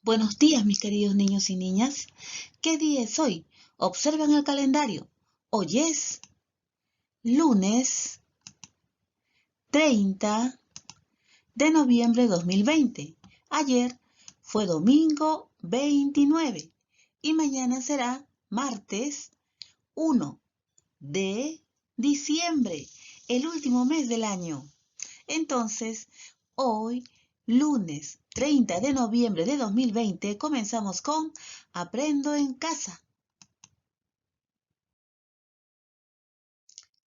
Buenos días, mis queridos niños y niñas. ¿Qué día es hoy? Observan el calendario. Hoy es lunes 30 de noviembre de 2020. Ayer fue domingo 29 y mañana será martes 1 de diciembre, el último mes del año. Entonces, hoy, lunes 30 de noviembre de 2020, comenzamos con Aprendo en casa.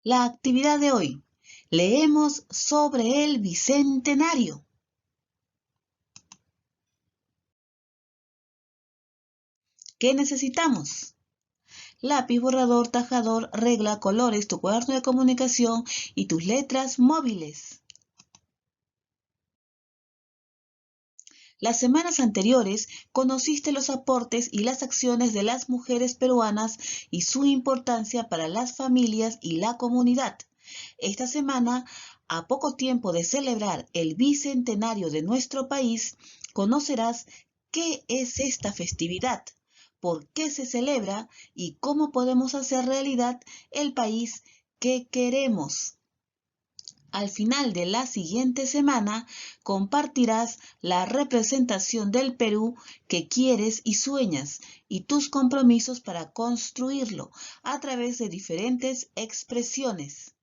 La actividad de hoy. Leemos sobre el Bicentenario. ¿Qué necesitamos? Lápiz, borrador, tajador, regla, colores, tu cuaderno de comunicación y tus letras móviles. Las semanas anteriores conociste los aportes y las acciones de las mujeres peruanas y su importancia para las familias y la comunidad. Esta semana, a poco tiempo de celebrar el bicentenario de nuestro país, conocerás qué es esta festividad, por qué se celebra y cómo podemos hacer realidad el país que queremos. Al final de la siguiente semana compartirás la representación del Perú que quieres y sueñas y tus compromisos para construirlo a través de diferentes expresiones.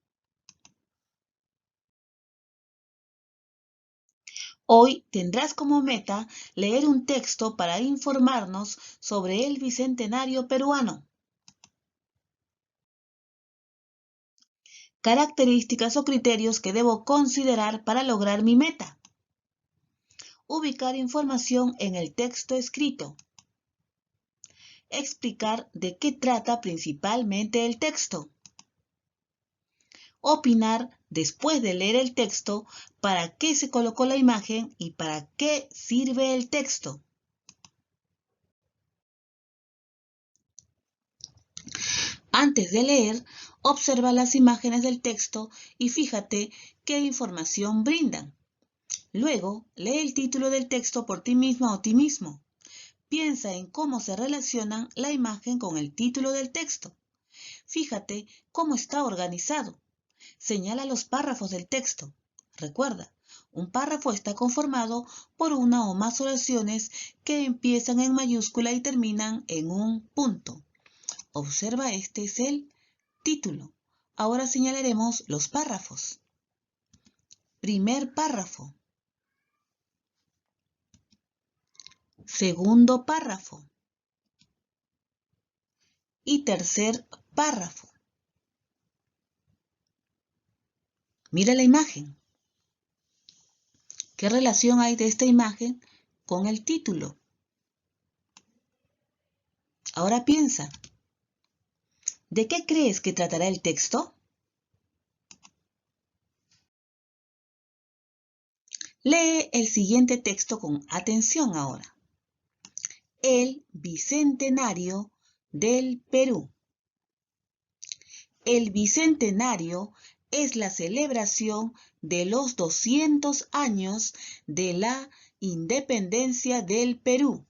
Hoy tendrás como meta leer un texto para informarnos sobre el Bicentenario peruano. Características o criterios que debo considerar para lograr mi meta. Ubicar información en el texto escrito. Explicar de qué trata principalmente el texto. Opinar después de leer el texto para qué se colocó la imagen y para qué sirve el texto. Antes de leer, observa las imágenes del texto y fíjate qué información brindan. Luego, lee el título del texto por ti misma o ti mismo. Piensa en cómo se relacionan la imagen con el título del texto. Fíjate cómo está organizado. Señala los párrafos del texto. Recuerda, un párrafo está conformado por una o más oraciones que empiezan en mayúscula y terminan en un punto. Observa, este es el título. Ahora señalaremos los párrafos. Primer párrafo. Segundo párrafo. Y tercer párrafo. Mira la imagen. ¿Qué relación hay de esta imagen con el título? Ahora piensa. ¿De qué crees que tratará el texto? Lee el siguiente texto con atención ahora. El Bicentenario del Perú. El Bicentenario es la celebración de los 200 años de la independencia del Perú.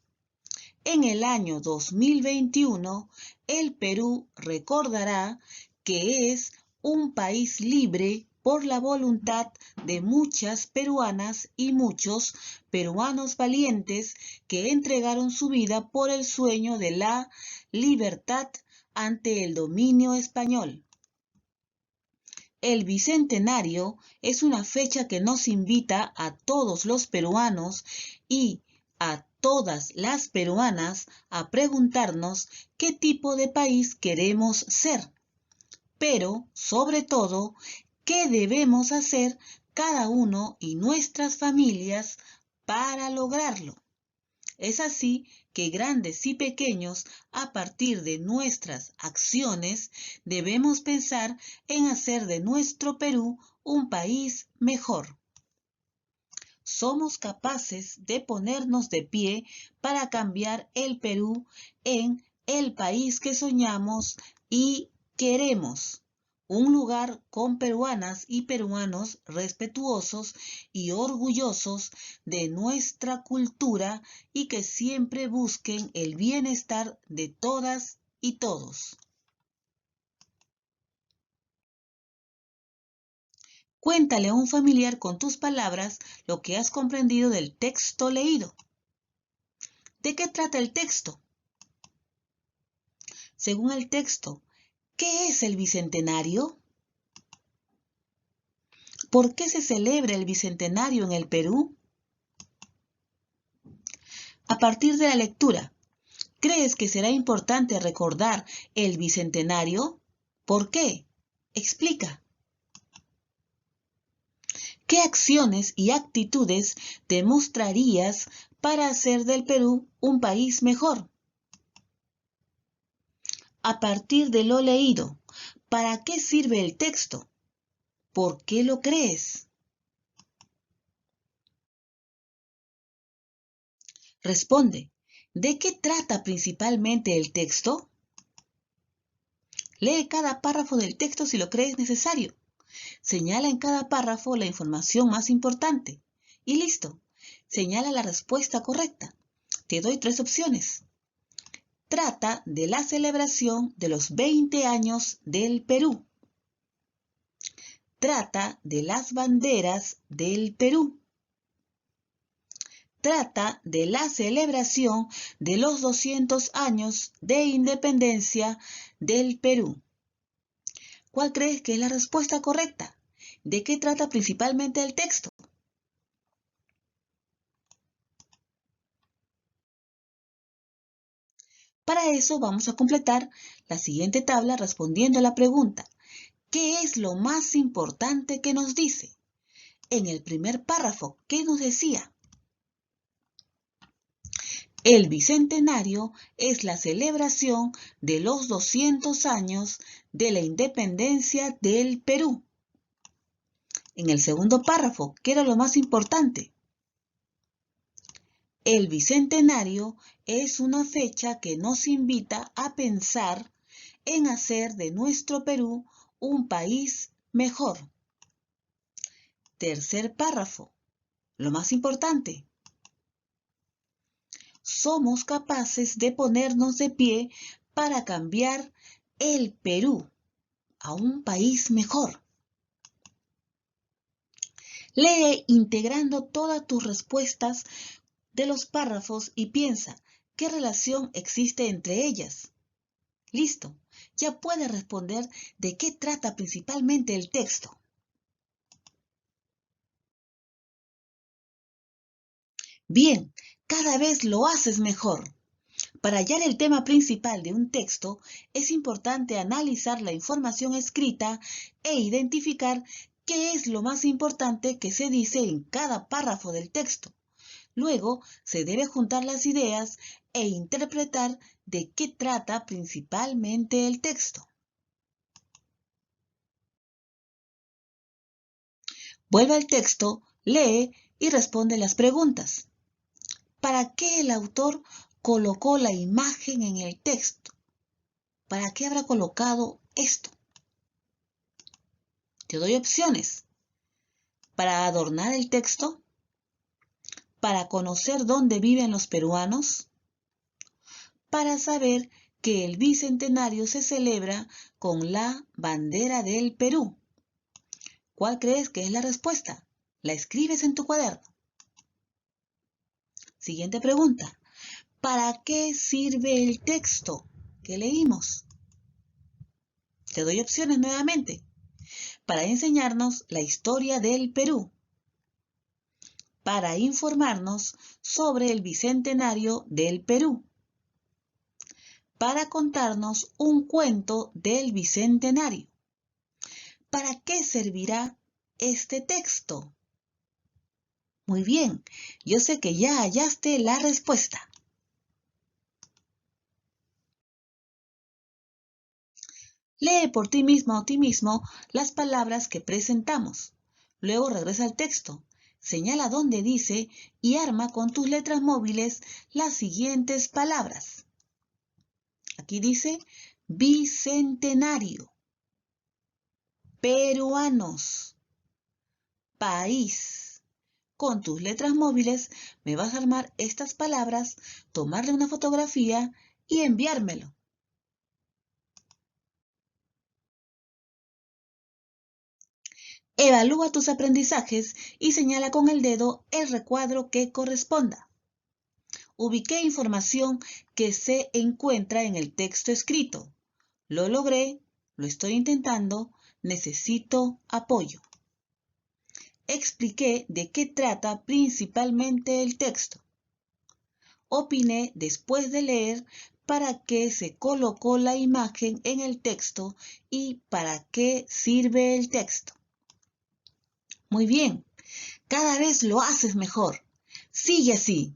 En el año 2021, el Perú recordará que es un país libre por la voluntad de muchas peruanas y muchos peruanos valientes que entregaron su vida por el sueño de la libertad ante el dominio español. El Bicentenario es una fecha que nos invita a todos los peruanos y a todas las peruanas a preguntarnos qué tipo de país queremos ser, pero sobre todo, qué debemos hacer cada uno y nuestras familias para lograrlo. Es así que grandes y pequeños, a partir de nuestras acciones, debemos pensar en hacer de nuestro Perú un país mejor. Somos capaces de ponernos de pie para cambiar el Perú en el país que soñamos y queremos. un lugar con peruanas y peruanos respetuosos y orgullosos de nuestra cultura y que siempre busquen el bienestar de todas y todos. Cuéntale a un familiar con tus palabras lo que has comprendido del texto leído. ¿De qué trata el texto? Según el texto, ¿qué es el Bicentenario? ¿Por qué se celebra el Bicentenario en el Perú? A partir de la lectura, ¿crees que será importante recordar el Bicentenario? ¿Por qué? Explica. ¿Qué acciones y actitudes demostrarías para hacer del Perú un país mejor? A partir de lo leído, ¿para qué sirve el texto? ¿Por qué lo crees? Responde, ¿de qué trata principalmente el texto? Lee cada párrafo del texto si lo crees necesario. Señala en cada párrafo la información más importante. Y listo. Señala la respuesta correcta. Te doy 3 opciones. Trata de la celebración de los 20 años del Perú. Trata de las banderas del Perú. Trata de la celebración de los 200 años de independencia del Perú. ¿Cuál crees que es la respuesta correcta? ¿De qué trata principalmente el texto? Para eso vamos a completar la siguiente tabla respondiendo a la pregunta, ¿qué es lo más importante que nos dice? En el primer párrafo, ¿qué nos decía? El Bicentenario es la celebración de los 200 años de la independencia del Perú. En el segundo párrafo, ¿qué era lo más importante? El Bicentenario es una fecha que nos invita a pensar en hacer de nuestro Perú un país mejor. Tercer párrafo, lo más importante. Somos capaces de ponernos de pie para cambiar el Perú a un país mejor. Lee integrando todas tus respuestas de los párrafos y piensa qué relación existe entre ellas. Listo, ya puedes responder de qué trata principalmente el texto. Bien, cada vez lo haces mejor. Para hallar el tema principal de un texto, es importante analizar la información escrita e identificar qué es lo más importante que se dice en cada párrafo del texto. Luego, se debe juntar las ideas e interpretar de qué trata principalmente el texto. Vuelve al texto, lee y responde las preguntas. ¿Para qué el autor colocó la imagen en el texto? ¿Para qué habrá colocado esto? Te doy opciones. Para adornar el texto, para conocer dónde viven los peruanos, para saber que el Bicentenario se celebra con la bandera del Perú. ¿Cuál crees que es la respuesta? La escribes en tu cuaderno. Siguiente pregunta. ¿Para qué sirve el texto que leímos? Te doy opciones nuevamente. Para enseñarnos la historia del Perú. Para informarnos sobre el Bicentenario del Perú. Para contarnos un cuento del Bicentenario. ¿Para qué servirá este texto? Muy bien, yo sé que ya hallaste la respuesta. Lee por ti misma o ti mismo las palabras que presentamos. Luego regresa al texto, señala dónde dice y arma con tus letras móviles las siguientes palabras. Aquí dice Bicentenario. peruanos. País. Con tus letras móviles me vas a armar estas palabras, tomarle una fotografía y enviármelo. Evalúa tus aprendizajes y señala con el dedo el recuadro que corresponda. Ubiqué información que se encuentra en el texto escrito. Lo logré, lo estoy intentando, necesito apoyo. Expliqué de qué trata principalmente el texto. Opiné después de leer para qué se colocó la imagen en el texto y para qué sirve el texto. Muy bien, cada vez lo haces mejor. Sigue así.